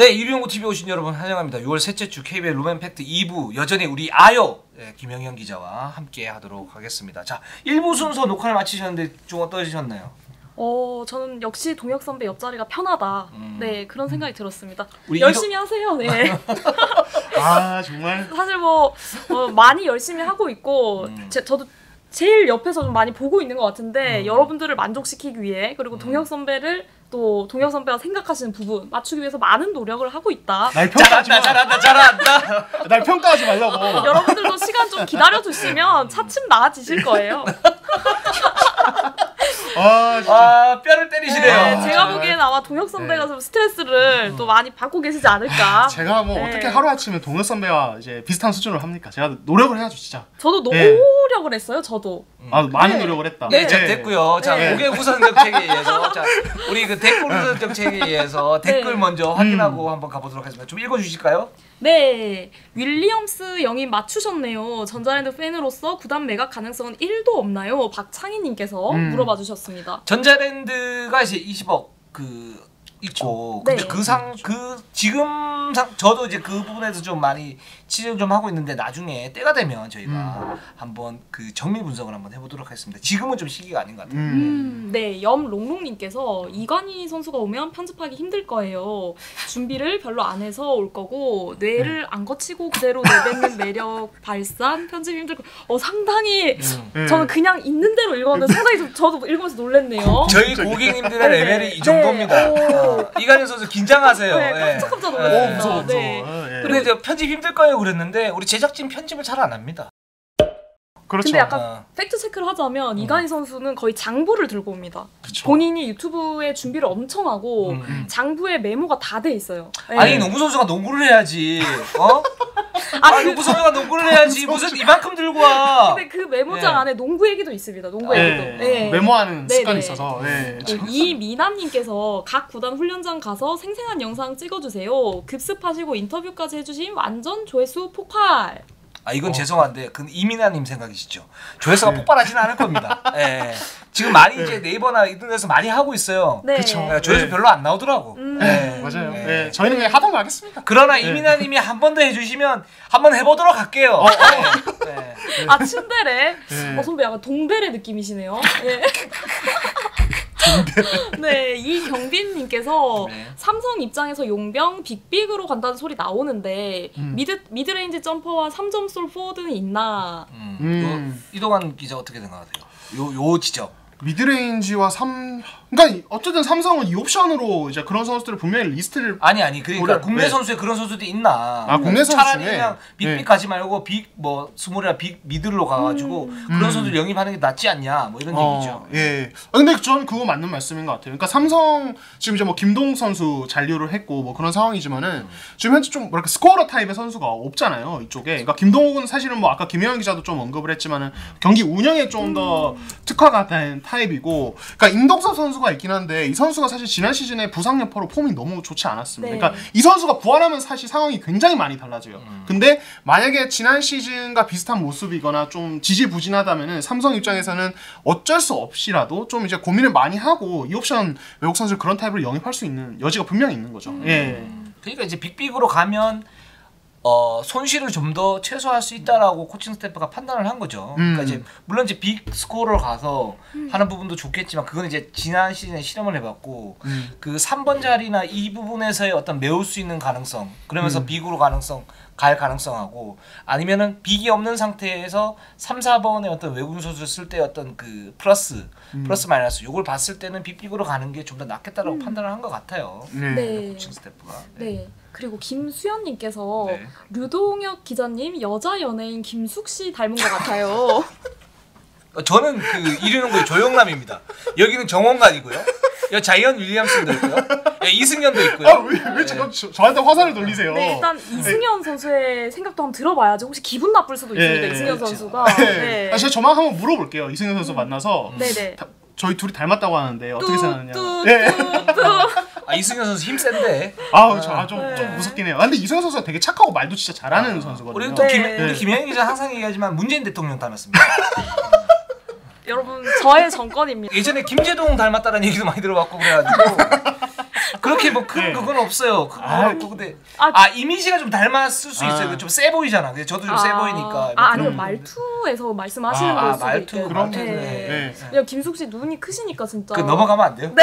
네, 이류연구 TV 오신 여러분 환영합니다. 6월 셋째 주 KBL 루멘팩트 2부 여전히 우리 아요 김영현 기자와 함께 하도록 하겠습니다. 자, 1부 순서 녹화를 마치셨는데 좀 어떠셨나요? 저는 역시 동혁 선배 옆자리가 편하다. 네, 그런 생각이 들었습니다. 우리 열심히 하세요. 네. 아, 정말? 사실 많이 열심히 하고 있고 저도 제일 옆에서 좀 많이 보고 있는 것 같은데 여러분들을 만족시키기 위해 그리고 동혁 선배를 또 동혁 선배가 생각하시는 부분 맞추기 위해서 많은 노력을 하고 있다. 날 평가하지 마. 잘한다. 날 평가하지 말라고. 여러분들도 시간 좀 기다려주시면 차츰 나아지실 거예요. 뼈를 때리시네요. 네, 제가 보기엔 아마 동혁 선배가 좀 스트레스를 또 많이 받고 계시지 않을까. 제가 어떻게 하루아침에 동혁 선배와 이제 비슷한 수준으로 합니까? 제가 노력을 해야죠, 진짜. 저도 노력을 했어요, 저도. 많은 노력을 했다. 네, 자, 됐고요. 자, 고객 후선 정책에 의해서 자, 우리 그 댓글 후선 정책에 의해서 댓글 먼저 확인하고 한번 가보도록 하겠습니다. 좀 읽어주실까요? 네, 윌리엄스 영입 맞추셨네요. 전자랜드 팬으로서 구단 매각 가능성은 1도 없나요? 박창희님께서 물어봐 주셨습니다. 전자랜드가 이제 20억 있고, 근데 지금 저도 이제 그 부분에서 좀 많이 취재를 좀 하고 있는데 나중에 때가 되면 저희가 한번 그 정밀 분석을 한번 해보도록 하겠습니다. 지금은 좀 시기가 아닌 것 같아요. 네, 염롱롱님께서 이관희 선수가 오면 편집하기 힘들 거예요. 준비를 별로 안 해서 올 거고 뇌를 안 거치고 그대로 내뱉는 매력 발산 편집 힘들 거. 상당히 저는 그냥 있는 대로 읽었는데 상당히 저도 읽으면서 놀랐네요. 저희 고객님들의 레벨이 이 정도입니다. 이관희 선수 긴장하세요. 네, 깜짝 놀랐어요. 무서워. 네. 근데 저 편집 힘들 거예요 그랬는데 우리 제작진 편집을 잘 안 합니다. 그렇죠. 근데 약간 팩트 체크를 하자면 이관희 선수는 거의 장부를 들고 옵니다. 그쵸. 본인이 유튜브에 준비를 엄청 하고 장부에 메모가 다 돼 있어요. 네. 아니 농구 선수가 농구를 해야지. 농구 선수가 농구를 해야지. 무슨 이만큼 들고 와. 근데 그 메모장 안에 농구 얘기도 있습니다. 농구 얘기도. 네. 메모하는 습관이 네네. 있어서. 이미남님께서 각 구단 훈련장 가서 생생한 영상 찍어주세요. 급습하시고 인터뷰까지 해주신 완전 조회수 폭발. 이건 죄송한데 그 이민아님 생각이시죠? 조회수가 폭발하지는 않을 겁니다. 예. 지금 많이 이제 네이버나 이런 데서 많이 하고 있어요. 네. 그쵸. 조회수 별로 안 나오더라고. 맞아요. 네. 저희는 그냥 하던 거 하겠습니다. 그러나 이민아님이 한 번 더 해주시면 한번 해보도록 할게요. 네. 침대래. 선배 약간 동대래 느낌이시네요. 네. 네, 이경빈님께서 삼성 입장에서 용병 빅빅으로 간다는 소리 나오는데 미드레인지 점퍼와 3점 쏠 포워드는 있나? 이동환 기자 어떻게 생각하세요? 요 지적. 미드레인지와 그러니까 어쨌든 삼성은 이 옵션으로 이제 그런 선수들을 분명히 리스트를 아니 그러니까 국내 선수에 그런 선수들이 있나? 국내 선수 차라리 중에 그냥 빅빅 가지 말고 스몰이나 빅 미들로 가가지고 그런 선수들 영입하는 게 낫지 않냐? 뭐 이런 얘기죠. 예. 근데 저는 그거 맞는 말씀인 것 같아요. 그러니까 삼성 지금 이제 김동 선수 잔류를 했고 뭐 그런 상황이지만은 지금 현재 좀 뭐랄까 스코어러 타입의 선수가 없잖아요 이쪽에. 그러니까 김동욱은 사실은 뭐 아까 김혜영 기자도 좀 언급을 했지만은 경기 운영에 좀 더 특화가 된 타입이고, 그러니까 임동섭 선수가 있긴 한데 이 선수가 사실 지난 시즌에 부상 여파로 폼이 너무 좋지 않았습니다. 네. 그러니까 이 선수가 부활하면 사실 상황이 굉장히 많이 달라져요. 근데 만약에 지난 시즌과 비슷한 모습이거나 좀 지지부진하다면은 삼성 입장에서는 어쩔 수 없이라도 좀 이제 고민을 많이 하고 이 옵션 외국 선수를 그런 타입으로 영입할 수 있는 여지가 분명히 있는 거죠. 예. 그러니까 이제 빅빅으로 가면 손실을 좀 더 최소화할 수 있다라고 코칭 스태프가 판단을 한 거죠. 그러니까 이제 물론 이제 빅 스코어를 가서 하는 부분도 좋겠지만 그건 이제 지난 시즌에 실험을 해봤고 그 3번 자리나 이 부분에서의 어떤 메울 수 있는 가능성, 그러면서 빅으로 갈 가능성하고 아니면은 빅이 없는 상태에서 3, 4번의 어떤 외국인 선수를 쓸 때 어떤 그 플러스 마이너스 요걸 봤을 때는 빅으로 가는 게 좀 더 낫겠다라고 판단을 한 것 같아요. 네. 코칭 스태프가. 네. 그리고 김수연님께서 류동혁 기자님 여자 연예인 김숙 씨 닮은 것 같아요. 저는 그 이륜농구의 조영남입니다. 여기는 정원관이고요. 여기 자이언 윌리엄슨도 있고요. 이승현도 있고요. 왜 저한테 화살을 돌리세요? 네, 일단 이승현 선수의 생각도 한번 들어봐야죠. 혹시 기분 나쁠 수도 있습니다. 이승현 그렇죠. 선수가. 네. 제가 저만 한번 물어볼게요. 이승현 선수 만나서. 네네. 저희 둘이 닮았다고 하는데 어떻게 생각하느냐. 이승현 선수 힘 센데. 좀 무섭긴 해요. 근데 이승현 선수가 되게 착하고 말도 진짜 잘하는 선수거든요. 우리 또 우리 김영희 기자 항상 얘기하지만 문재인 대통령 닮았습니다. 여러분 저의 정권입니다. 예전에 김재동 닮았다는 얘기도 많이 들어봤고 그래가지고 그렇게 뭐 큰 네. 그건 없어요. 그건 아, 없고 근데 아 이미지가 좀 닮았을 수 있어요. 좀 세 보이잖아. 근데 저도 좀 세 보이니까. 아니요 말투에서 말씀하시는 걸 수도 말투 있겠네요. 그런 네. 네. 왜냐면 김숙 씨 눈이 크시니까 진짜. 그 넘어가면 안 돼요?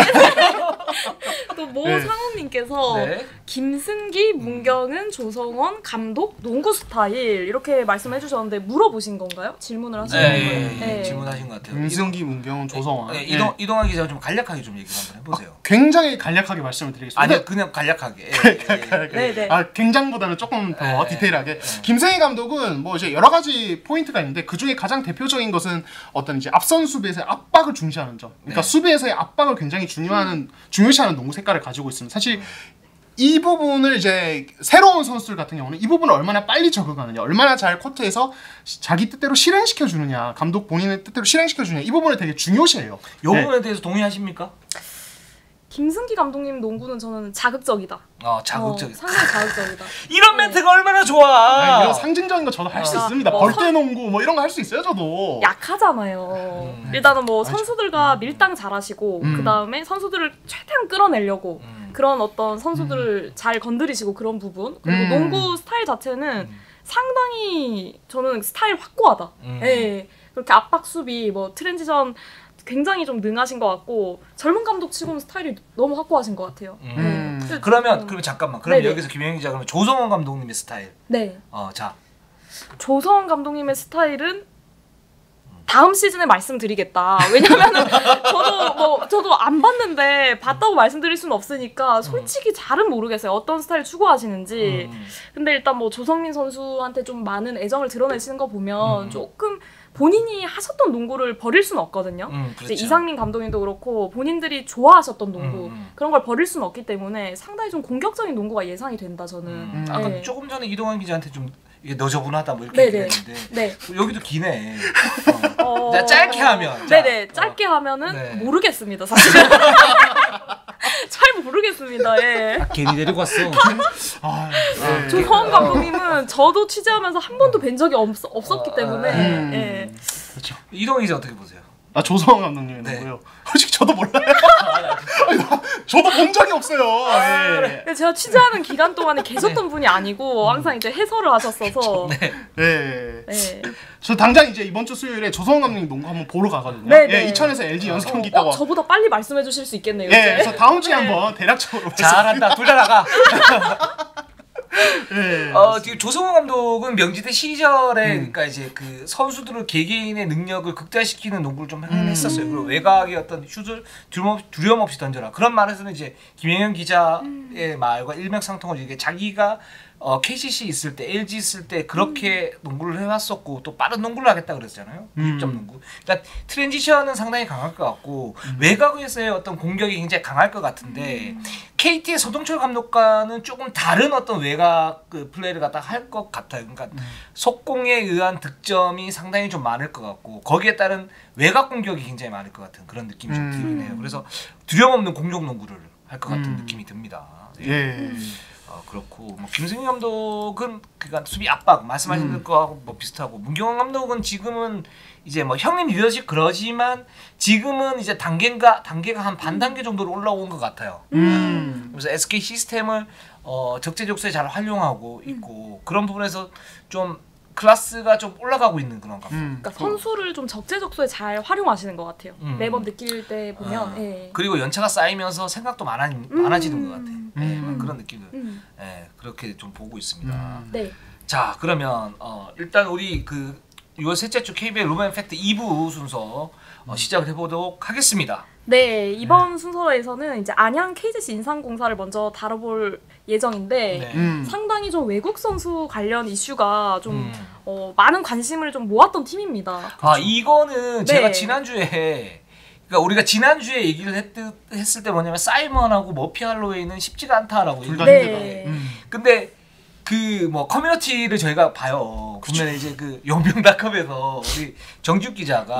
또 네. 모상훈님께서 네. 김승기, 문경은, 조성원, 감독, 농구 스타일 이렇게 말씀해주셨는데 물어보신 건가요? 질문을 하신 네, 건가요? 예, 네. 질문하신 것 같아요. 김승기, 문경은, 조성환. 네, 이동환 기자가 좀 간략하게 좀 얘기를 한번 해보세요. 굉장히 간략하게 말씀을 드리겠습니다. 아니요, 그냥 간략하게. 예. 네네. 아, 굉장보다는 조금 더 네. 디테일하게. 김승희 감독은 뭐 이제 여러 가지 포인트가 있는데 그 중에 가장 대표적인 것은 어떤 이제 앞선 수비에서의 압박을 중시하는 점. 그러니까 네. 수비에서의 압박을 굉장히 중요시하는 농구 색깔을 가지고 있습니다. 사실 이 부분을 이제 새로운 선수들 같은 경우는 이 부분을 얼마나 빨리 적응하느냐, 얼마나 잘 코트에서 자기 뜻대로 실행시켜 주느냐, 감독 본인의 뜻대로 실행시켜 주느냐 이 부분을 되게 중요시해요. 이 부분에 대해서 동의하십니까? 김승기 감독님 농구는 저는 자극적이다. 자극적이다. 상당히 자극적이다. 이런 네. 멘트가 얼마나 좋아. 이런 상징적인 거 저도 할 수 있습니다. 어, 벌떼 농구 뭐 이런 거 할 수 있어요, 저도. 약하잖아요. 일단은 뭐 맞아. 선수들과 밀당 잘하시고 그 다음에 선수들을 최대한 끌어내려고 그런 어떤 선수들을 잘 건드리시고 그런 부분 그리고 농구 스타일 자체는 상당히 저는 스타일 확고하다. 예. 그렇게 압박 수비 뭐 트랜지션 굉장히 좀 능하신 것 같고 젊은 감독 치고는 스타일이 너무 확고하신 것 같아요. 네. 그러면 잠깐만. 그럼 네네. 여기서 김영희 기자 그러면 조성원 감독님의 스타일. 네. 자. 조성원 감독님의 스타일은 다음 시즌에 말씀드리겠다. 왜냐면은 저도 안 봤는데 봤다고 말씀드릴 수는 없으니까 솔직히 잘은 모르겠어요. 어떤 스타일 추구하시는지. 근데 일단 뭐 조성민 선수한테 좀 많은 애정을 드러내시는 거 보면 조금 본인이 하셨던 농구를 버릴 수는 없거든요. 그렇죠. 이제 이상민 감독님도 그렇고 본인들이 좋아하셨던 농구 그런 걸 버릴 수는 없기 때문에 상당히 좀 공격적인 농구가 예상이 된다 저는. 아까 네. 조금 전에 이동환 기자한테 좀 이게 너저분하다 뭐 이렇게 네네. 얘기했는데 네. 여기도 기네. 자, 짧게 하면. 네네. 짧게 하면은 네. 모르겠습니다 사실. 잘 모르겠습니다. 예. 괜히 데리고 왔어. 네. 조성원 감독님은 저도 취재하면서 한 번도 뵌 적이 없었기 때문에 예. 그렇죠. 이동환 기자 어떻게 보세요? 조성원 감독님의 네. 농구요. 솔직히 저도 몰라요. 저도 본 적이 없어요. 예. 근데 제가 취재하는 기간 동안에 계셨던 분이 아니고 항상 이제 해설을 하셨어서 네. 네. 저 당장 이제 이번 주 수요일에 조성원 감독님 농구 한번 보러 가거든요. 네, 예, 네. 이천에서 LG 연습 경기 있다고. 저보다 빨리 말씀해 주실 수 있겠네요. 예, 이제. 그래서 다음 주에 한번 대략적으로. 잘한다. 둘 다 나가. 예. 지금 조성원 감독은 명지대 시절에 그러니까 이제 그 선수들을 개개인의 능력을 극대화시키는 농구를 좀 했었어요. 그리고 외곽의 어떤 슛을 두려움 없이 던져라. 그런 말에서는 이제 김영현 기자의 말과 일맥상통을 이게 자기가 KCC 있을 때, LG 있을 때 그렇게 농구를 해왔었고 또 빠른 농구를 하겠다 그랬잖아요. 6점 농구. 그러니까 트랜지션은 상당히 강할 것 같고 외곽에서의 어떤 공격이 굉장히 강할 것 같은데 KT의 서동철 감독과는 조금 다른 어떤 외곽 그 플레이를 갖다 할 것 같아요. 그러니까 속공에 의한 득점이 상당히 좀 많을 것 같고 거기에 따른 외곽 공격이 굉장히 많을 것 같은 그런 느낌이 좀 들긴 해요. 그래서 두려움 없는 공격 농구를 할 것 같은 느낌이 듭니다. 예. 그렇고 뭐 김승희 감독은 그러니까 수비 압박 말씀하신 거하고 뭐 비슷하고 문경원 감독은 지금은 이제 뭐 형님 리더십 그러지만 지금은 이제 단계가 한 반 단계 정도로 올라온 것 같아요. 그래서 SK 시스템을 적재적소에 잘 활용하고 있고 그런 부분에서 좀 클래스가 좀 올라가고 있는 그런 것 같아요. 그러니까 선수를 좀 적재적소에 잘 활용하시는 것 같아요. 매번 느낄 때 보면. 예. 그리고 연차가 쌓이면서 생각도 많아지는 것 같아요. 그런 느낌을 그렇게 좀 보고 있습니다. 네. 자 그러면 일단 우리 그 6월 셋째 주 KBL 루멘 팩트 2부 순서 시작을 해보도록 하겠습니다. 네, 이번 순서에서는 이제 안양 KGC 인삼공사를 먼저 다뤄볼 예정인데 상당히 좀 외국 선수 관련 이슈가 좀 많은 관심을 좀 모았던 팀입니다. 이거는 제가 지난주에 그러니까 우리가 지난주에 얘기를 했을 때 뭐냐면 사이먼하고 머피 할로웨이는 쉽지가 않다라고 둘 다 네. 근데 그 뭐 커뮤니티를 저희가 봐요. 보면 이제 그 용병닷컴에서 우리 정주 기자가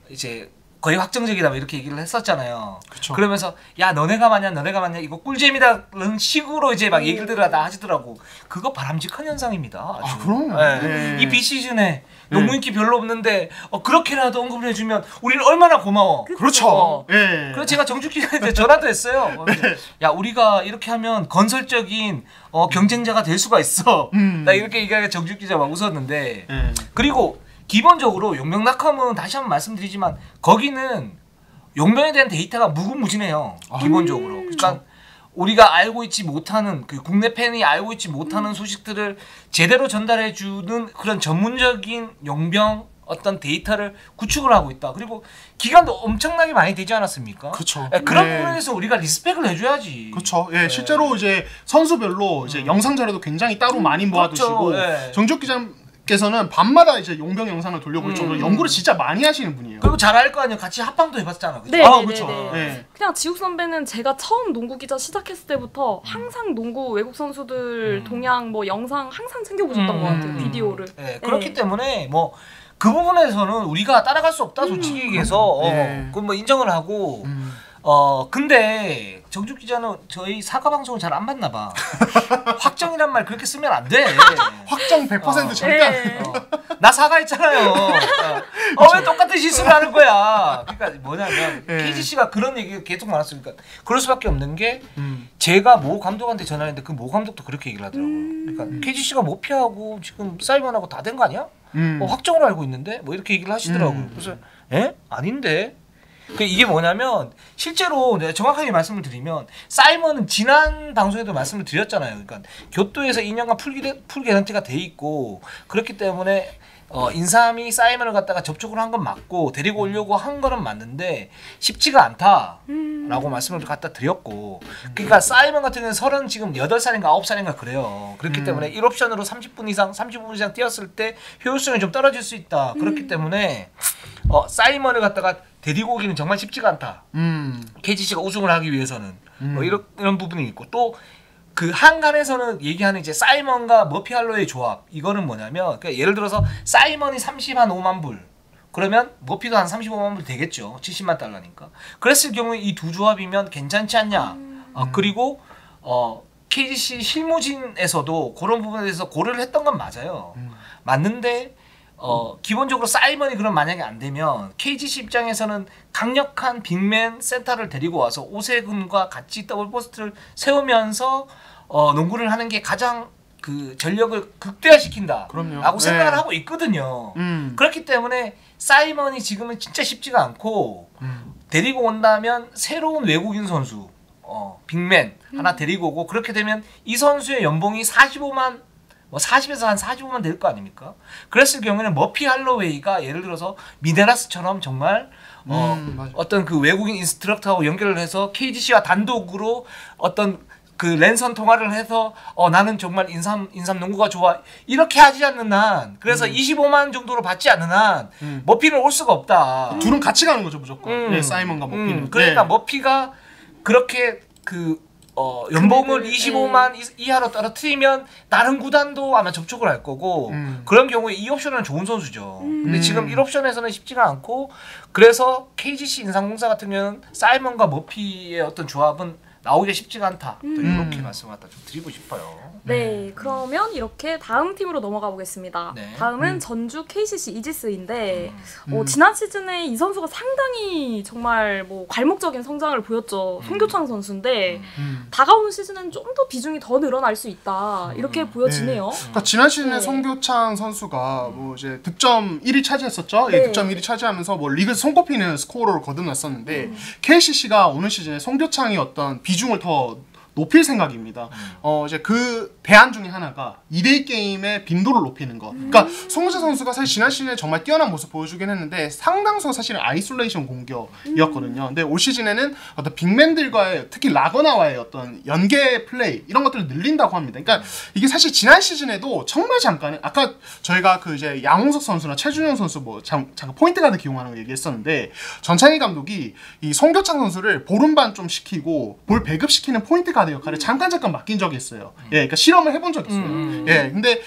이제 거의 확정적이다 뭐 이렇게 얘기를 했었잖아요. 그쵸. 그러면서 야 너네가 맞냐 이거 꿀잼이다는 식으로 이제 막 얘기를 다 하시더라고. 그거 바람직한 현상입니다. 아주. 그럼. 네. 네. 이 비시즌에 농구 인기 별로 없는데 그렇게라도 언급을 해주면 우리는 얼마나 고마워. 그렇죠. 예. 그래서 제가 정주 기자한테 전화도 했어요. 야 우리가 이렇게 하면 건설적인 경쟁자가 될 수가 있어. 나 이렇게 얘기하니까 정주 기자 막 웃었는데 그리고 기본적으로 용병닷컴은 다시 한번 말씀드리지만 거기는 용병에 대한 데이터가 무궁무진해요. 기본적으로. 그러니까 우리가 알고 있지 못하는 그 국내 팬이 알고 있지 못하는 소식들을 제대로 전달해주는 그런 전문적인 용병 어떤 데이터를 구축을 하고 있다. 그리고 기간도 엄청나게 많이 되지 않았습니까? 그렇죠. 그런 네. 부분에서 우리가 리스펙을 해줘야지. 그렇죠. 예, 실제로 이제 선수별로 이제 영상 자료도 굉장히 따로 많이 모아두시고 그렇죠. 예. 정적 기자께서는 밤마다 이제 용병 영상을 돌려볼 정도로 연구를 진짜 많이 하시는 분이에요. 그리고 잘 알 거 아니에요. 같이 합방도 해봤잖아. 그죠? 네, 아, 네, 그렇죠. 네, 네. 예. 그냥 지욱 선배는 제가 처음 농구 기자 시작했을 때부터 항상 농구 외국 선수들 동향 뭐 영상 항상 챙겨보셨던 것 같아요. 비디오를. 네, 그렇기 네. 때문에 뭐 그 부분에서는 우리가 따라갈 수 없다 솔직히 얘기해서 네. 그건 뭐 인정을 하고 근데 정주 기자는 저희 사과 방송을 잘 안 봤나 봐. 확정이란 말 그렇게 쓰면 안 돼. 확정 100% 절대 안 네. 나 사과했잖아요. 왜 똑같은 실수를 하는 거야? 그러니까 뭐냐면 KGC가 그런 얘기가 계속 많았으니까 그럴 수밖에 없는 게 제가 모 감독한테 전화했는데 그 모 감독도 그렇게 얘기를 하더라고요. 그러니까 KGC가 모피하고 지금 사이먼하고 다 된 거 아니야? 확정으로 알고 있는데 뭐 이렇게 얘기를 하시더라고요. 그래서 아닌데. 이게 뭐냐면 실제로 내가 정확하게 말씀을 드리면 사이먼은 지난 방송에도 말씀을 드렸잖아요. 그러니까 교토에서 2년간 풀 개런티가 돼 있고 그렇기 때문에 인삼이 사이먼을 갖다가 접촉을 한 건 맞고 데리고 오려고 한 거는 맞는데 쉽지가 않다라고 말씀을 갖다 드렸고 그러니까 사이먼 같은 경우는 30 지금 8살인가 9살인가 그래요. 그렇기 때문에 1옵션으로 35분 이상 뛰었을 때 효율성이 좀 떨어질 수 있다. 그렇기 때문에 사이먼을 갖다가 데리고 오기는 정말 쉽지가 않다. KGC가 우승을 하기 위해서는 뭐 이런 부분이 있고 또 그 한간에서는 얘기하는 이제 사이먼과 머피 할로의 조합 이거는 뭐냐면 그러니까 예를 들어서 사이먼이 35만 불 그러면 머피도 한 35만 불 되겠죠. 70만 달러니까. 그랬을 경우에 이 두 조합이면 괜찮지 않냐. 그리고 KGC 실무진에서도 그런 부분에 대해서 고려를 했던 건 맞아요. 맞는데 기본적으로 사이먼이 그럼 만약에 안 되면 KGC 입장에서는 강력한 빅맨 센터를 데리고 와서 오세근과 같이 더블 포스트를 세우면서 농구를 하는 게 가장 그 전력을 극대화시킨다 라고 생각을 하고 있거든요. 그렇기 때문에 사이먼이 지금은 진짜 쉽지가 않고 데리고 온다면 새로운 외국인 선수 빅맨 하나 데리고 오고 그렇게 되면 이 선수의 연봉이 45만 뭐 40에서 한 45만 될 거 아닙니까? 그랬을 경우에는 머피 할로웨이가 예를 들어서 미네라스처럼 정말 어떤 그 외국인 인스트럭터하고 연결을 해서 KGC와 단독으로 어떤 그 랜선 통화를 해서 나는 정말 인삼 농구가 좋아 이렇게 하지 않는 한 그래서 25만 정도로 받지 않는 한 머피는 올 수가 없다. 둘은 같이 가는 거죠 무조건. 네, 사이먼과 머피는. 그러니까 머피가 그렇게 그 연봉을 25만 이하로 떨어뜨리면 다른 구단도 아마 접촉을 할 거고 그런 경우에 이 옵션은 좋은 선수죠. 근데 지금 1옵션에서는 쉽지가 않고 그래서 KGC 인삼공사 같은 경우는 사이먼과 머피의 어떤 조합은 나오기가 쉽지가 않다. 또 이렇게 말씀을 갖다 좀 드리고 싶어요. 네, 그러면 이렇게 다음 팀으로 넘어가 보겠습니다. 네. 다음은 전주 KCC 이지스인데 지난 시즌에 이 선수가 상당히 정말 뭐 괄목적인 성장을 보였죠. 송교창 선수인데 다가오는 시즌은 좀 더 비중이 더 늘어날 수 있다. 이렇게 보여지네요. 그러니까 지난 시즌에 네. 송교창 선수가 뭐 이제 득점 1위 차지했었죠. 네. 예, 득점 1위 차지하면서 뭐 리그 손꼽히는 스코어를 거듭났었는데 KCC가 오늘 시즌에 송교창이 어떤 비중을 더 높일 생각입니다. 이제 그 대안 중에 하나가 2대2 게임의 빈도를 높이는 것. 그러니까 송교창 선수가 사실 지난 시즌에 정말 뛰어난 모습 보여주긴 했는데 상당수 사실은 아이솔레이션 공격이었거든요. 근데 올 시즌에는 어떤 빅맨들과의 특히 라거나와의 어떤 연계 플레이 이런 것들을 늘린다고 합니다. 그러니까 이게 사실 지난 시즌에도 정말 잠깐 아까 저희가 그 이제 양홍석 선수나 최준영 선수 뭐 잠깐 포인트 가드 기용하는 거 얘기했었는데 전창희 감독이 이 송교창 선수를 보름반 좀 시키고 볼 배급시키는 포인트 가드 역할을 잠깐 맡긴 적이 있어요. 예, 그러니까 실험을 해본 적이 있어요. 예, 근데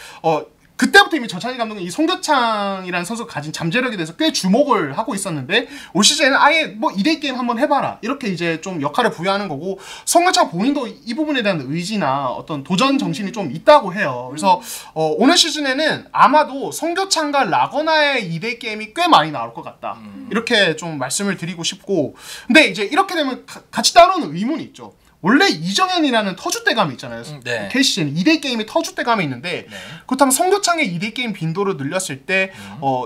그때부터 이미 전찬희 감독이 이 송교창이라는 선수가 가진 잠재력에 대해서 꽤 주목을 하고 있었는데 올 시즌에는 아예 뭐 2대2 게임 한번 해봐라 이렇게 이제 좀 역할을 부여하는 거고 송교창 본인도 이 부분에 대한 의지나 어떤 도전 정신이 좀 있다고 해요. 그래서 오늘 시즌에는 아마도 송교창과 라거나의 2대2 게임이 꽤 많이 나올 것 같다 이렇게 좀 말씀을 드리고 싶고 근데 이제 이렇게 되면 같이 따라오는 의문이 있죠. 원래 이정현이라는 터줏대감이 있잖아요. 네. KCC는 2대 게임의 터줏대감이 있는데 네. 그렇다면 송교창의 2대 게임 빈도를 늘렸을 때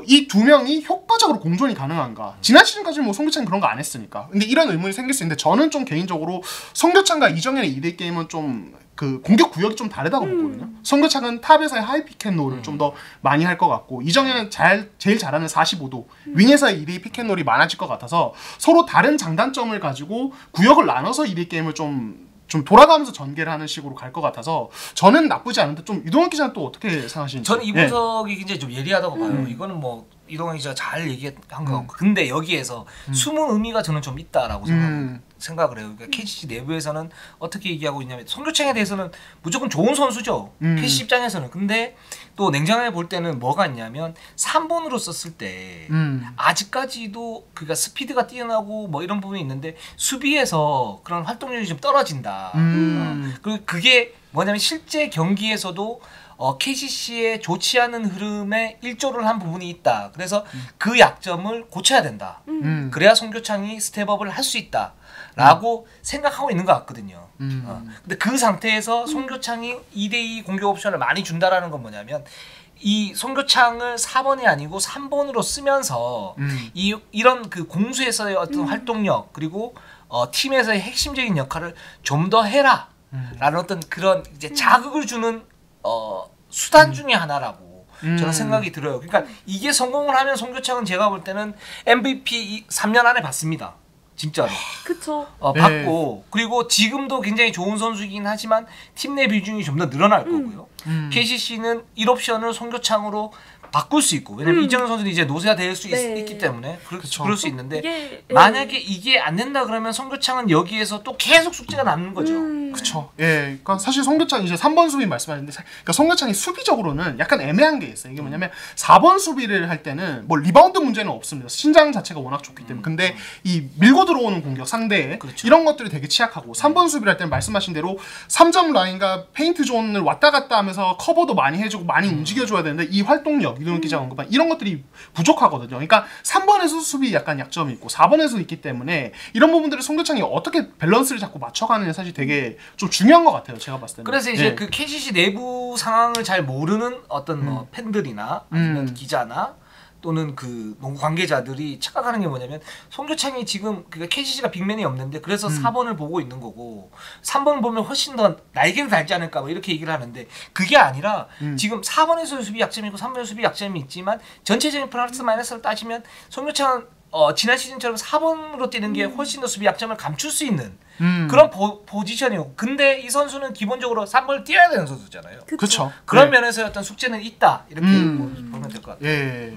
이 두 명이 효과적으로 공존이 가능한가? 지난 시즌까지는 뭐 송교창이 그런 거 안 했으니까. 근데 이런 의문이 생길 수 있는데 저는 좀 개인적으로 송교창과 이정현의 2대 게임은 좀 그 공격 구역이 좀 다르다고 보거든요. 송교창은 탑에서의 하이 피켓롤을 좀 더 많이 할 것 같고 이정현은 제일 잘하는 45도 윙에서의 2대2 피켓롤이 많아질 것 같아서 서로 다른 장단점을 가지고 구역을 나눠서 2대 게임을 좀 돌아가면서 전개를 하는 식으로 갈 것 같아서 저는 나쁘지 않은데 좀 이동환 기자는 또 어떻게 생각하시는지? 저는 이 분석이 굉장히 좀 예리하다고 봐요. 이거는 뭐 이동환 기자가 잘 얘기한 것 같고 근데 여기에서 숨은 의미가 저는 좀 있다라고 생각을 해요. 그러니까 KCC 내부에서는 어떻게 얘기하고 있냐면 송교창에 대해서는 무조건 좋은 선수죠. KCC 입장에서는. 근데 또 냉정하게 볼 때는 뭐가 있냐면 3번으로 썼을 때 아직까지도 그러니까 스피드가 뛰어나고 뭐 이런 부분이 있는데 수비에서 그런 활동력이 좀 떨어진다. 그리고 그게 뭐냐면 실제 경기에서도 KCC의 좋지 않은 흐름에 일조를 한 부분이 있다. 그래서 그 약점을 고쳐야 된다. 그래야 송교창이 스텝업을 할 수 있다. 라고 생각하고 있는 것 같거든요. 근데 그 상태에서 송교창이 2대2 공격 옵션을 많이 준다라는 건 뭐냐면 이 송교창을 4번이 아니고 3번으로 쓰면서 이런 그 공수에서의 어떤 활동력 그리고 팀에서의 핵심적인 역할을 좀 더 해라 라는 어떤 그런 이제 자극을 주는 수단 중에 하나라고 저는 생각이 들어요. 그러니까 이게 성공을 하면 송교창은 제가 볼 때는 MVP 3년 안에 받습니다. 진짜로. 그쵸. 받고 그리고 지금도 굉장히 좋은 선수이긴 하지만 팀 내 비중이 좀 더 늘어날 거고요. KCC는 1옵션을 송교창으로 바꿀 수 있고 왜냐면 이정현 선수는 이제 노세가 될 수 있기 때문에 그럴 수 있는데 만약에 이게 안 된다 그러면 송교창은 여기에서 또 계속 숙제가 남는 거죠. 그렇죠. 예, 그러니까 사실 송교창 이제 3번 수비 말씀하셨는데, 그러니까 송교창이 수비적으로는 약간 애매한 게 있어요. 이게 뭐냐면 4번 수비를 할 때는 뭐 리바운드 문제는 없습니다. 신장 자체가 워낙 좋기 때문에. 근데 이 밀고 들어오는 공격 상대에 그렇죠. 이런 것들이 되게 취약하고 3번 수비를 할 때는 말씀하신 대로 3점 라인과 페인트 존을 왔다 갔다 하면서 커버도 많이 해주고 많이 움직여줘야 되는데 이 활동력 이동현 기자가 언급한 이런 것들이 부족하거든요. 그러니까 3번에서 수비 약간 약점이 있고 4번에서 있기 때문에 이런 부분들을 송교창이 어떻게 밸런스를 자꾸 맞춰가느냐 사실 되게 좀 중요한 것 같아요. 제가 봤을 때는. 그래서 이제 그 KCC 내부 상황을 잘 모르는 어떤 뭐 팬들이나 아니면 기자나 또는 그 농구 관계자들이 착각하는 게 뭐냐면 송교창이 지금 그러니까 KCC가 빅맨이 없는데 그래서 4번을 보고 있는 거고 3번 보면 훨씬 더 날개를 달지 않을까 뭐 이렇게 얘기를 하는데 그게 아니라 지금 4번에서 수비 약점이 있고 3번에서 수비 약점이 있지만 전체적인 플러스 마이너스를 따지면 송교창은 지난 시즌처럼 4번으로 뛰는 게 훨씬 더 수비 약점을 감출 수 있는 그런 포지션이고 근데 이 선수는 기본적으로 3번을 뛰어야 되는 선수잖아요. 그렇죠. 그런 면에서 어떤 숙제는 있다 이렇게 보면 될 것 같아요. 예.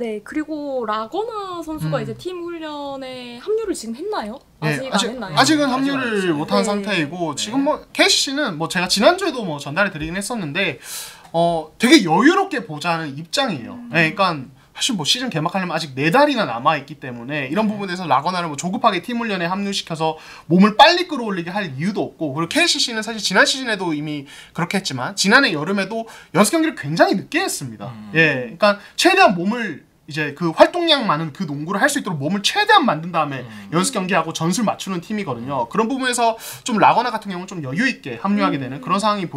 네, 그리고 라거나 선수가 이제 팀 훈련에 합류를 지금 했나요? 아직 안 했나요? 아직은 합류를 못한 네. 상태이고 지금 뭐 KCC는 뭐 제가 지난주에도 뭐 전달해 드리긴 했었는데 되게 여유롭게 보자는 입장이에요. 네, 그러니까 사실 뭐 시즌 개막하려면 아직 4달이나 남아있기 때문에 이런 부분에서 라거나를 뭐 조급하게 팀 훈련에 합류시켜서 몸을 빨리 끌어올리게 할 이유도 없고 그리고 KCC는 사실 지난 시즌에도 이미 그렇게 했지만 지난해 여름에도 연습 경기를 굉장히 늦게 했습니다. 예, 그러니까 최대한 몸을 이제 그 활동량 많은 그 농구를 할 수 있도록 몸을 최대한 만든 다음에 연습 경기하고 전술 맞추는 팀이거든요. 그런 부분에서 좀 라거나 같은 경우는 좀 여유 있게 합류하게 되는 그런 상황이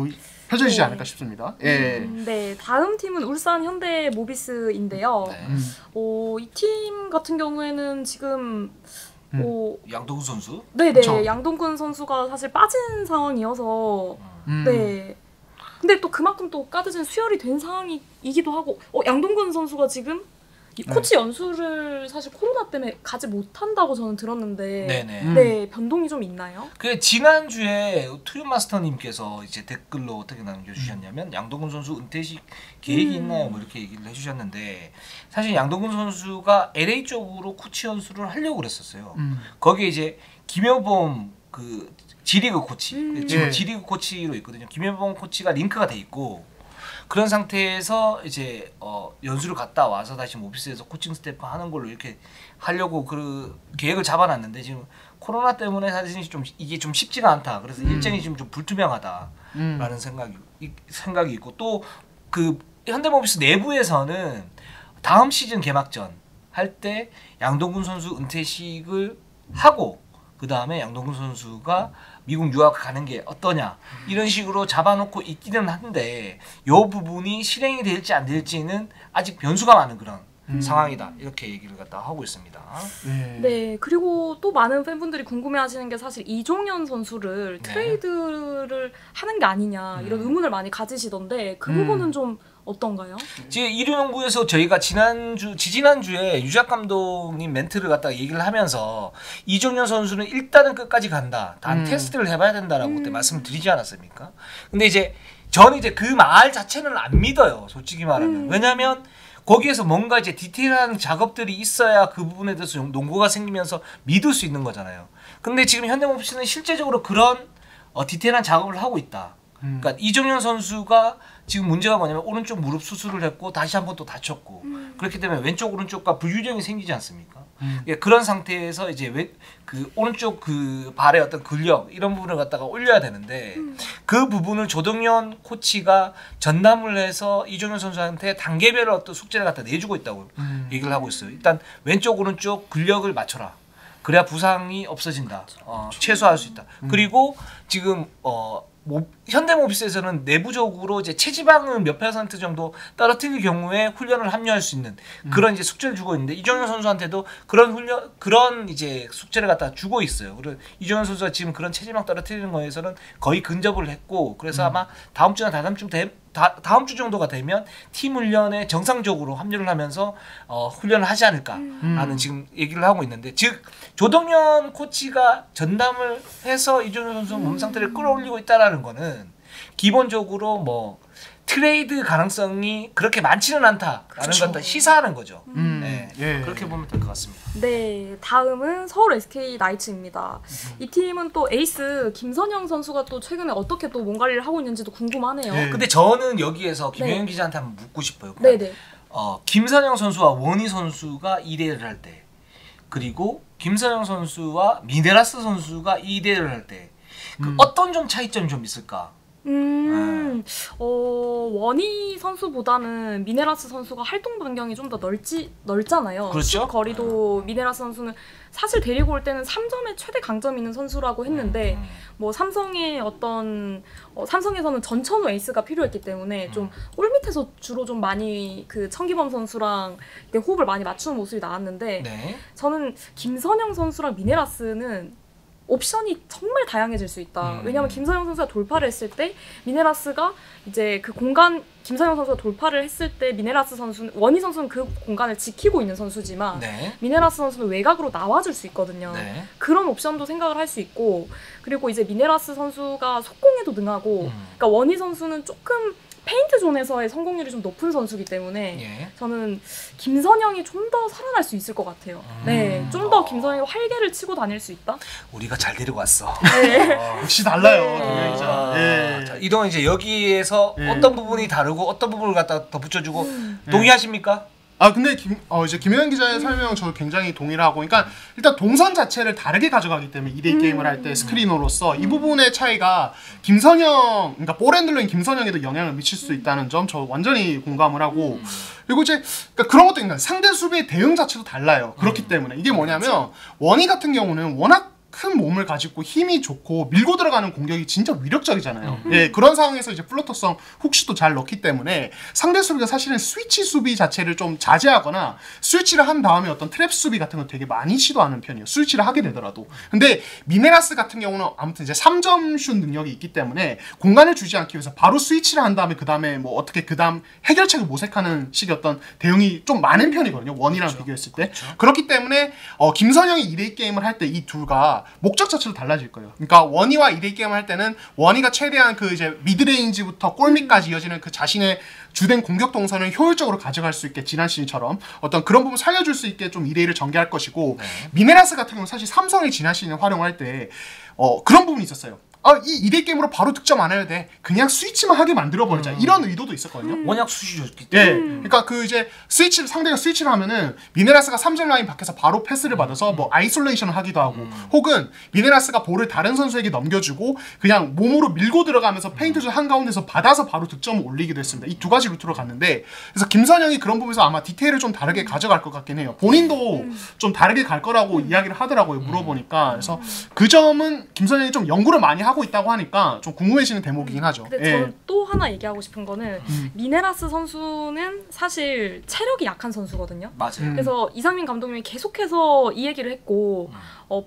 펼쳐지지 않을까 싶습니다. 예. 네, 다음 팀은 울산 현대 모비스인데요. 이 팀 같은 경우에는 지금 양동근 선수? 네네, 그쵸. 양동근 선수가 사실 빠진 상황이어서 네. 근데 또 그만큼 또 까드진 수혈이 된 상황이기도 하고 양동근 선수가 지금 이 코치 연수를 사실 코로나 때문에 가지 못한다고 저는 들었는데 네네. 네, 변동이 좀 있나요? 그 지난주에 투유 마스터님께서 이제 댓글로 어떻게 남겨주셨냐면 양동근 선수 은퇴식 계획이 있나요? 뭐 이렇게 얘기를 해주셨는데 사실 양동근 선수가 LA 쪽으로 코치 연수를 하려고 그랬었어요. 거기에 이제 김효범 그 지리그 코치 지금 예. 지리그 코치로 있거든요. 김효범 코치가 링크가 돼 있고 그런 상태에서 이제 연수를 갔다 와서 다시 오피스에서 코칭 스태프 하는 걸로 이렇게 하려고 그 계획을 잡아놨는데 지금 코로나 때문에 사실 좀 이게 좀 쉽지가 않다. 그래서 일정이 지금 좀 불투명하다라는 생각이 있고 또 그 현대모비스 내부에서는 다음 시즌 개막전 할 때 양동근 선수 은퇴식을 하고 그 다음에 양동근 선수가 미국 유학 가는 게 어떠냐 이런 식으로 잡아놓고 있기는 한데 이 부분이 실행이 될지 안 될지는 아직 변수가 많은 그런 상황이다 이렇게 얘기를 갖다 하고 있습니다. 네, 그리고 또 많은 팬분들이 궁금해하시는 게 사실 이종현 선수를 트레이드를 하는 게 아니냐 이런 의문을 많이 가지시던데 그 부분은 좀 어떤가요? 지금 일요연구에서 저희가 지지난주에 유작 감독님 멘트를 갖다가 얘기를 하면서 이종현 선수는 일단은 끝까지 간다. 단 테스트를 해봐야 된다라고 그때 말씀을 드리지 않았습니까? 근데 이제 저는 이제 그 말 자체는 안 믿어요. 솔직히 말하면. 왜냐하면 거기에서 뭔가 이제 디테일한 작업들이 있어야 그 부분에 대해서 농구가 생기면서 믿을 수 있는 거잖아요. 근데 지금 현대모비스는 실제적으로 그런 디테일한 작업을 하고 있다. 그러니까 이종현 선수가 지금 문제가 뭐냐면 오른쪽 무릎 수술을 했고 다시 한번 또 다쳤고 그렇기 때문에 왼쪽 오른쪽과 불균형이 생기지 않습니까? 그런 상태에서 이제 그 오른쪽 그 발의 어떤 근력 이런 부분을 갖다가 올려야 되는데 그 부분을 조동현 코치가 전담을 해서 이종현 선수한테 단계별로 어떤 숙제를 갖다 내주고 있다고 얘기를 하고 있어요. 일단 왼쪽 오른쪽 근력을 맞춰라. 그래야 부상이 없어진다. 최소화할 수 있다. 그리고 지금 현대모비스에서는 내부적으로 이제 체지방을 몇 % 정도 떨어뜨릴 경우에 훈련을 합류할 수 있는 그런 이제 숙제를 주고 있는데 이종현 선수한테도 그런 이제 숙제를 갖다 주고 있어요. 그리고 이종현 선수가 지금 그런 체지방 떨어뜨리는 거에서는 거의 근접을 했고 그래서 아마 다음 주나 다음 주 정도가 되면 팀 훈련에 정상적으로 합류를 하면서 훈련을 하지 않을까라는 지금 얘기를 하고 있는데 즉 조동현 코치가 전담을 해서 이종현 선수 몸 상태를 끌어올리고 있다라는 거는 기본적으로 뭐 트레이드 가능성이 그렇게 많지는 않다라는 걸 시사하는 거죠. 네, 그렇게 보면 될 것 같습니다. 네, 다음은 서울 SK 나이츠입니다. 이 팀은 또 에이스 김선영 선수가 또 최근에 어떻게 또 몸 관리를 하고 있는지도 궁금하네요. 근데 저는 여기에서 김영현 기자한테 한번 묻고 싶어요. 네네. 김선영 선수와 원희 선수가 2대1을 할 때 그리고 김선영 선수와 미네라스 선수가 2대1을 할 때 어떤 좀 차이점이 좀 있을까? 원희 선수보다는 미네라스 선수가 활동 반경이 좀 더 넓잖아요. 그렇죠. 거리도 미네라스 선수는 사실 데리고 올 때는 3점의 최대 강점이 있는 선수라고 했는데 뭐 삼성에서는 전천후 에이스가 필요했기 때문에 좀 골밑에서 주로 좀 많이 그 천기범 선수랑 호흡을 많이 맞추는 모습이 나왔는데 저는 김선영 선수랑 미네라스는 옵션이 정말 다양해질 수 있다. 왜냐하면 김선영 선수가 돌파를 했을 때 미네라스가 이제 그 공간 김선영 선수가 돌파를 했을 때 원희 선수는 그 공간을 지키고 있는 선수지만 미네라스 선수는 외곽으로 나와줄 수 있거든요. 그런 옵션도 생각을 할 수 있고 그리고 이제 미네라스 선수가 속공에도 능하고 그러니까 원희 선수는 조금 페인트 존에서의 성공률이 좀 높은 선수이기 때문에 저는 김선영이 좀 더 살아날 수 있을 것 같아요. 네, 좀 더 김선영이 활개를 치고 다닐 수 있다. 우리가 잘 데리고 왔어. 역시 달라요. 자, 이동은 이제 여기에서 어떤 부분이 다르고 어떤 부분을 갖다 더 붙여주고 동의하십니까? 근데 이제 김혜연 기자의 설명 저도 굉장히 동의를 하고, 그러니까 일단 동선 자체를 다르게 가져가기 때문에 2대2 게임을 할 때 스크리너로서 이 부분의 차이가 그러니까 볼핸들러인 김선영에도 영향을 미칠 수 있다는 점 저 완전히 공감을 하고, 그리고 이제 그러니까 그런 것도 있나요? 상대 수비의 대응 자체도 달라요. 그렇기 때문에 이게 뭐냐면 원희 같은 경우는 워낙 큰 몸을 가지고 힘이 좋고 밀고 들어가는 공격이 진짜 위력적이잖아요. 그런 상황에서 이제 플로터성 훅슛도 잘 넣기 때문에 상대 수비가 사실은 스위치 수비 자체를 좀 자제하거나 스위치를 한 다음에 어떤 트랩 수비 같은 거 되게 많이 시도하는 편이에요. 스위치를 하게 되더라도. 근데 미네라스 같은 경우는 아무튼 이제 3점 슛 능력이 있기 때문에 공간을 주지 않기 위해서 바로 스위치를 한 다음에 그다음에 뭐 어떻게 그다음 해결책을 모색하는 식의 어떤 대응이 좀 많은 편이거든요. 원이랑 비교했을 때. 그렇기 때문에 김선영이 2대2 게임을 할 때 이 둘과 목적 자체도 달라질 거예요. 그러니까 원희와 2대2 게임을 할 때는 원희가 최대한 그 이제 미드레인지부터 골밑까지 이어지는 그 자신의 주된 공격 동선을 효율적으로 가져갈 수 있게 지난 시즌처럼 어떤 그런 부분 살려줄 수 있게 좀 2대1을 전개할 것이고 미네라스 같은 경우는 사실 삼성이 지난 시즌에 활용할 때 그런 부분이 있었어요. 이 2대 게임으로 바로 득점 안 해야 돼. 그냥 스위치만 하게 만들어 버리자. 이런 의도도 있었거든요. 워낙 수시 좋기 예, 때문에. 그러니까 그 이제 상대가 스위치를 하면은 미네라스가 3점 라인 밖에서 바로 패스를 받아서 뭐 아이솔레이션을 하기도 하고, 혹은 미네라스가 볼을 다른 선수에게 넘겨주고 그냥 몸으로 밀고 들어가면서 페인트존 한가운데서 받아서 바로 득점을 올리기도 했습니다. 이 두 가지 루트로 갔는데, 그래서 김선영이 그런 부분에서 아마 디테일을 좀 다르게 가져갈 것 같긴 해요. 본인도 좀 다르게 갈 거라고 이야기를 하더라고요, 물어보니까. 그래서 그 점은 김선영이 좀 연구를 많이 하고 있다고 하니까 좀 궁금해지는 대목이긴 하죠. 근데 예. 저는 또 하나 얘기하고 싶은 거는 미네라스 선수는 사실 체력이 약한 선수거든요. 맞아요. 그래서 이상민 감독님이 계속해서 이 얘기를 했고,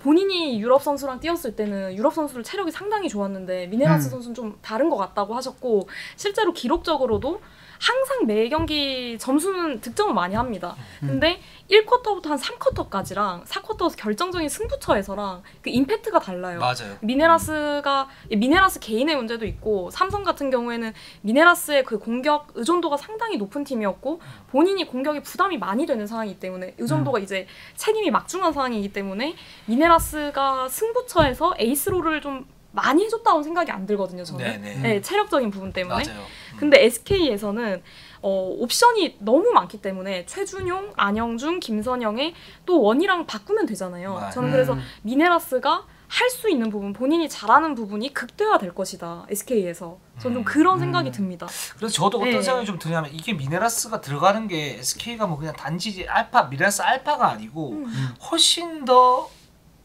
본인이 유럽 선수랑 뛰었을 때는 유럽 선수들 체력이 상당히 좋았는데 미네라스 선수는 좀 다른 것 같다고 하셨고, 실제로 기록적으로도 항상 매 경기 점수는 득점을 많이 합니다. 근데 1쿼터부터 한 3쿼터까지랑 4쿼터 결정적인 승부처에서랑 그 임팩트가 달라요. 맞아요. 미네라스 개인의 문제도 있고, 삼성 같은 경우에는 미네라스의 그 공격 의존도가 상당히 높은 팀이었고, 본인이 공격에 부담이 많이 되는 상황이기 때문에 의존도가 이제 책임이 막중한 상황이기 때문에 미네라스가 승부처에서 에이스롤을 좀 많이 해줬다고 생각이 안 들거든요, 저는. 네네. 네, 체력적인 부분 때문에. 맞아요. 근데 SK에서는 옵션이 너무 많기 때문에 최준용, 안영준, 김선영의 또 원이랑 바꾸면 되잖아요. 맞아요. 저는 그래서 미네라스가 할 수 있는 부분, 본인이 잘하는 부분이 극대화될 것이다, SK에서. 저는 좀 그런 생각이 듭니다. 그래서 저도 어떤 네. 생각이 좀 드냐면, 이게 미네라스가 들어가는 게 SK가 뭐 그냥 단지 미네라스 알파가 아니고 훨씬 더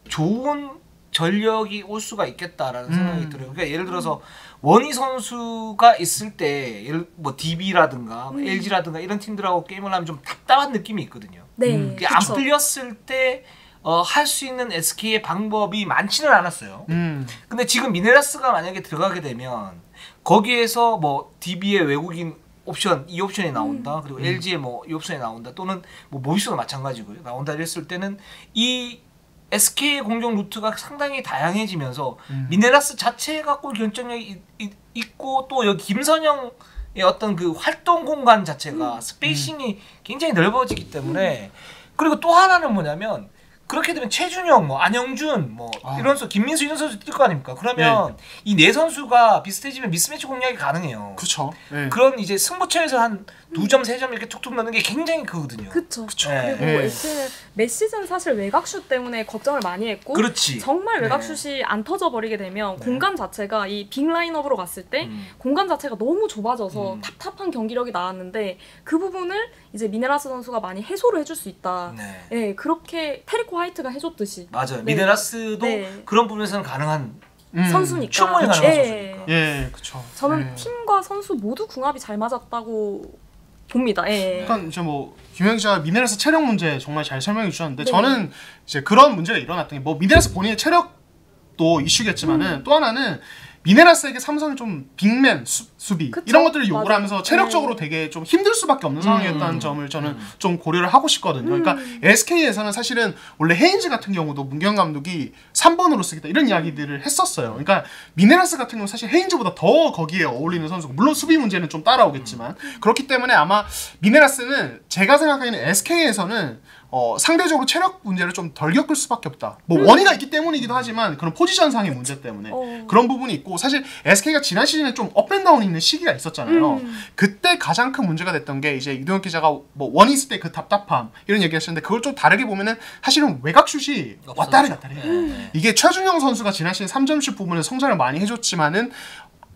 좋은 전력이 올 수가 있겠다라는 생각이 들어요. 그러니까 예를 들어서 원희 선수가 있을 때 뭐 DB라든가 LG라든가 이런 팀들하고 게임을 하면 좀 답답한 느낌이 있거든요. 네, 그게 안 풀렸을 때 할 수 있는 SK의 방법이 많지는 않았어요. 근데 지금 미네라스가 만약에 들어가게 되면 거기에서 뭐 DB의 외국인 옵션, 이 옵션이 나온다. 그리고 LG의 뭐 이 옵션이 나온다. 또는 뭐 모비스도 마찬가지고요. 나온다 이랬을 때는 이 SK의 공격 루트가 상당히 다양해지면서 미네라스 자체가 골 결정력이 있고, 또 여기 김선영의 어떤 그 활동 공간 자체가 스페이싱이 굉장히 넓어지기 때문에, 그리고 또 하나는 뭐냐면, 그렇게 되면 최준영, 뭐 안영준, 뭐 이런 선수, 김민수 이런 선수 뛸 거 아닙니까? 그러면 이 네 선수가 비슷해지면 미스매치 공략이 가능해요. 그렇죠. 네. 그런 이제 승부처에서 한 2점, 3점 이렇게 툭툭 넣는 게 굉장히 크거든요. 그쵸. 네. 그리고 SK는 매 시즌 사실 외곽슛 때문에 걱정을 많이 했고, 그렇지. 정말 외곽슛이 안 터져버리게 되면 공간 자체가 이 빅 라인업으로 갔을 때 공간 자체가 너무 좁아져서 답답한 경기력이 나왔는데, 그 부분을 이제 미네라스 선수가 많이 해소를 해줄 수 있다. 네. 네, 그렇게 테리코 화이트가 해줬듯이. 맞아요. 네. 미네라스도 네. 그런 부분에서는 가능한 선수니까. 충분히 가능한 선수니까. 예, 그렇죠. 저는 팀과 선수 모두 궁합이 잘 맞았다고 봅니다. 예. 그러니까 이제 뭐 김영 기자 미네라스 체력 문제 정말 잘 설명해 주셨는데, 네. 저는 이제 그런 문제가 일어났던 게, 뭐 미네라스 본인의 체력도 이슈겠지만은 또 하나는 미네라스에게 삼성이 좀 빅맨 수비 그쵸? 이런 것들을 요구를 맞아요. 하면서 체력적으로 되게 좀 힘들 수밖에 없는 상황이었다는 점을 저는 좀 고려를 하고 싶거든요. 그러니까 SK에서는 사실은 원래 헤인즈 같은 경우도 문경 감독이 3번으로 쓰겠다 이런 이야기들을 했었어요. 그러니까 미네라스 같은 경우는 사실 헤인즈보다 더 거기에 어울리는 선수고, 물론 수비 문제는 좀 따라오겠지만, 그렇기 때문에 아마 미네라스는 제가 생각하기에는 SK에서는 상대적으로 체력 문제를 좀 덜 겪을 수밖에 없다. 뭐 원희가 있기 때문이기도 하지만 그런 포지션상의 문제 때문에 그런 부분이 있고, 사실 SK가 지난 시즌에 좀 업앤다운 있는 시기가 있었잖아요. 그때 가장 큰 문제가 됐던 게, 이제 유동현 기자가 뭐 원희 있을 때 그 답답함 이런 얘기하셨는데, 그걸 좀 다르게 보면은 사실은 외곽슛이 왔다리 갔다리 해요. 이게 최준영 선수가 지난 시즌 3점슛 부분에 성장을 많이 해줬지만은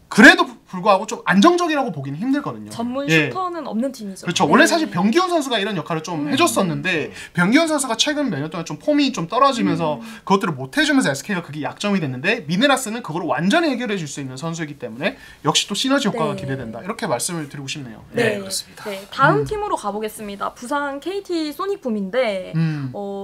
그래도 불구하고 좀 안정적이라고 보기는 힘들거든요. 전문 예. 슈터는 없는 팀이죠. 그렇죠. 원래 사실 변기훈 선수가 이런 역할을 좀 해줬었는데, 변기훈 선수가 최근 몇 년 동안 좀 폼이 좀 떨어지면서 그것들을 못 해주면서 SK가 그게 약점이 됐는데, 미네라스는 그걸 완전히 해결해 줄 수 있는 선수이기 때문에 역시 또 시너지 효과가 네. 기대된다. 이렇게 말씀을 드리고 싶네요. 네, 그렇습니다. 네, 다음 팀으로 가보겠습니다. 부산 KT 소닉붐인데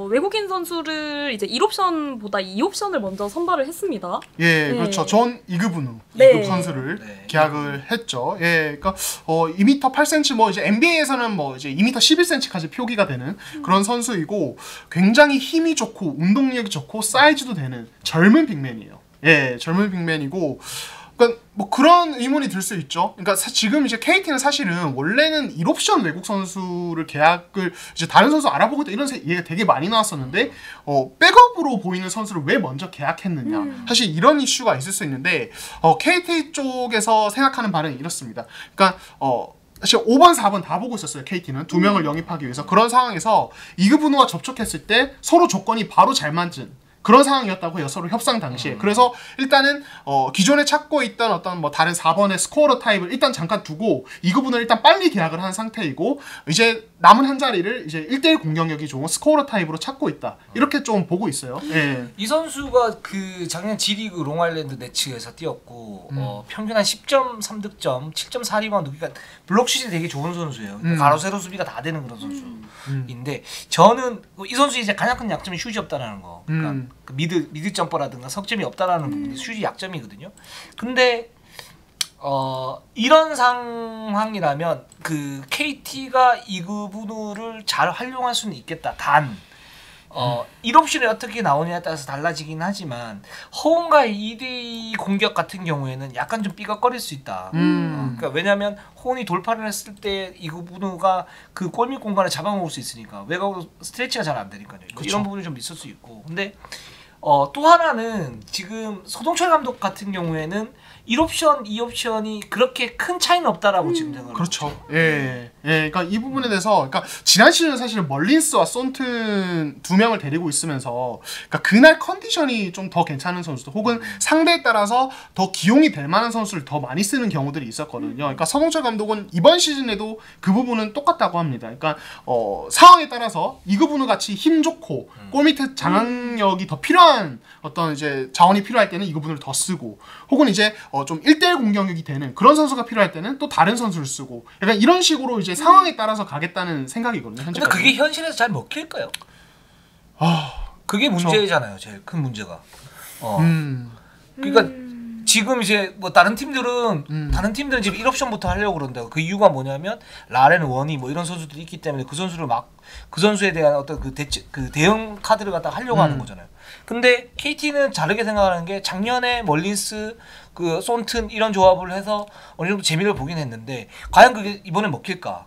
외국인 선수를 이제 1옵션보다 2옵션을 먼저 선발을 했습니다. 예, 네. 그렇죠. 존 이그분우 네. 이급 선수를 네. 계약을 했죠. 예, 그러니까 2m 8cm, 뭐 이제 NBA에서는 뭐 이제 2m 11cm까지 표기가 되는 그런 선수이고, 굉장히 힘이 좋고 운동력이 좋고 사이즈도 되는 젊은 빅맨이에요. 예, 젊은 빅맨이고, 그러니까 뭐 그런 의문이 들 수 있죠. 그러니까 지금 이제 KT는 사실은 원래는 1옵션 외국 선수를 계약을 이제 다른 선수 알아보고 있다 이런 얘기가 되게 많이 나왔었는데 백업으로 보이는 선수를 왜 먼저 계약했느냐. 사실 이런 이슈가 있을 수 있는데 KT 쪽에서 생각하는 바는 이렇습니다. 그러니까 사실 5번, 4번 다 보고 있었어요. KT는 두 명을 영입하기 위해서. 그런 상황에서 이그분우와 접촉했을 때 서로 조건이 바로 잘 맞은 그런 상황이었다고 해요. 서로 협상 당시에. 그래서 일단은 기존에 찾고 있던 어떤 뭐 다른 4번의 스코어러 타입을 일단 잠깐 두고 이그분을 일단 빨리 계약을 한 상태이고 이제 남은 한 자리를 이제 1대1 공격력이 좋은 스코어러 타입으로 찾고 있다. 이렇게 좀 보고 있어요. 예. 이 선수가 그 작년 G리그 롱아일랜드 네츠에서 뛰었고 평균 한 10.3득점, 7.4리바운드. 그러니까 블록슛이 되게 좋은 선수예요. 그러니까 가로 세로 수비가 다 되는 그런 선수인데 저는 이 선수 이제 가장 큰 약점이 슛이 없다라는 거. 그러니까 그 미드 점퍼라든가 석점이 없다라는 부분이 슛이 약점이거든요. 근데 이런 상황이라면 그 KT가 이그분우를 잘 활용할 수는 있겠다. 단 1옵션이 어떻게 나오냐에 따라서 달라지긴 하지만 허운과의 2대2 공격 같은 경우에는 약간 좀 삐걱거릴 수 있다. 그러니까 왜냐하면 허운이 돌파를 했을 때 이그분우가 그 골밑 공간을 잡아먹을 수 있으니까 외곽으로 스트레치가 잘 안 되니까요. 이런 부분이 좀 있을 수 있고. 근데 또 하나는 지금 서동철 감독 같은 경우에는 1옵션, 2옵션이 그렇게 큰 차이는 없다라고 지금 생각을 그렇죠. 예. 그러니까 이 부분에 대해서 그러니까 지난 시즌 사실 멀린스와 손튼 두 명을 데리고 있으면서 그러니까 그날 컨디션이 좀 더 괜찮은 선수들 혹은 상대에 따라서 더 기용이 될 만한 선수를 더 많이 쓰는 경우들이 있었거든요. 그러니까 서동철 감독은 이번 시즌에도 그 부분은 똑같다고 합니다. 그러니까 상황에 따라서 이그분우 같이 힘 좋고 골밑에 장악력이 더 필요한 어떤 이제 자원이 필요할 때는 이그분우를 더 쓰고 혹은 이제 좀 1대1 공격력이 되는 그런 선수가 필요할 때는 또 다른 선수를 쓰고 약간 이런 식으로 이제 상황에 따라서 가겠다는 생각이거든요. 근데 그게 현실에서 잘 먹힐까요? 그게 문제잖아요. 제일 큰 문제가. 그러니까 지금 이제 뭐 다른 팀들은 지금 1옵션부터 하려고 그런다. 그 이유가 뭐냐면 라렌, 원이 뭐 이런 선수들이 있기 때문에 그 선수를 막 그 선수에 대한 어떤 그 대응 카드를 갖다 하려고 하는 거잖아요. 근데 KT는 다르게 생각하는 게 작년에 멀린스, 그 손튼 이런 조합을 해서 어느 정도 재미를 보긴 했는데 과연 그게 이번에 먹힐까?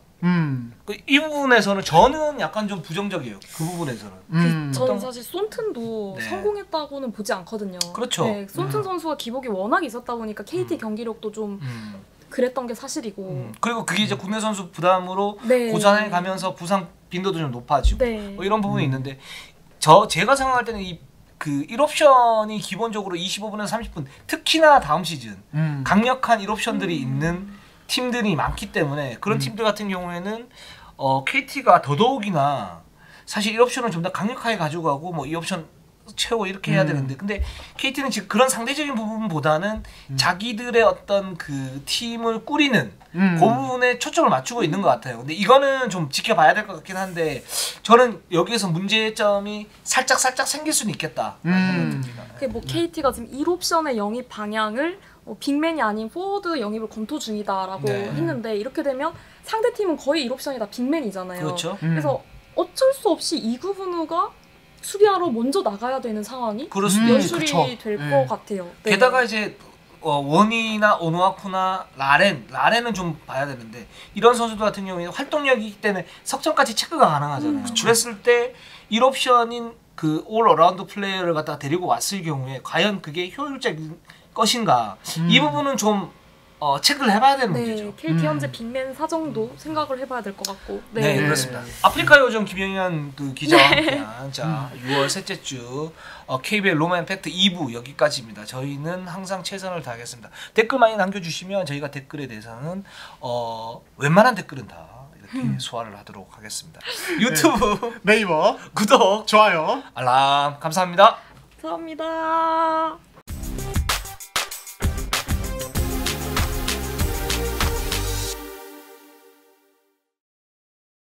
이 부분에서는 저는 약간 좀 부정적이에요. 그 부분에서는. 저는 사실 손튼도 네. 성공했다고는 보지 않거든요. 그렇죠. 네, 손튼 선수가 기복이 워낙 있었다 보니까 KT 경기력도 좀 그랬던 게 사실이고. 그리고 그게 이제 국내 선수 부담으로 네. 고전해 가면서 부상 빈도도 좀 높아지고 네. 뭐 이런 부분이 있는데 제가 생각할 때는 그 1옵션이 기본적으로 25분에서 30분 특히나 다음 시즌 강력한 1옵션들이 있는 팀들이 많기 때문에 그런 팀들 같은 경우에는 KT가 더더욱이나 사실 1옵션을 좀 더 강력하게 가져가고 뭐 2옵션 채우고 이렇게 해야 되는데 근데 KT는 지금 그런 상대적인 부분보다는 자기들의 어떤 그 팀을 꾸리는 그 부분에 초점을 맞추고 있는 것 같아요. 근데 이거는 좀 지켜봐야 될 것 같긴 한데 저는 여기에서 문제점이 살짝 생길 수는 있겠다. 그게 뭐 KT가 지금 1옵션의 영입 방향을 빅맨이 아닌 포워드 영입을 검토 중이다라고 네. 했는데 이렇게 되면 상대 팀은 거의 1옵션이 다 빅맨이잖아요. 그렇죠. 그래서 어쩔 수 없이 이구분우가 수비하러 먼저 나가야 되는 상황이 그럴 수도 연출이 그쵸. 될 것 네. 같아요. 네. 게다가 이제 원이나 오노아쿠나 라렌은 좀 봐야 되는데 이런 선수들 같은 경우에 활동력이 있기 때문에 석점까지 체크가 가능하잖아요. 그랬을 때 1옵션인 그 올 어라운드 플레이어를 갖다가 데리고 왔을 경우에 과연 그게 효율적인 것인가 이 부분은 좀 체크를 해봐야 되는 네, 문제죠. KT 현재 빅맨 사정도 생각을 해봐야 될 것 같고. 네, 그렇습니다. 아프리카 요정 김영현 그 기자와 함께한 자 6월 셋째 주 KBL 로맨 팩트 2부 여기까지입니다. 저희는 항상 최선을 다하겠습니다. 댓글 많이 남겨주시면 저희가 댓글에 대해서는 웬만한 댓글은 다 이렇게 소화를 하도록 하겠습니다. 유튜브 네이버 구독, 좋아요 알람 감사합니다. 감사합니다.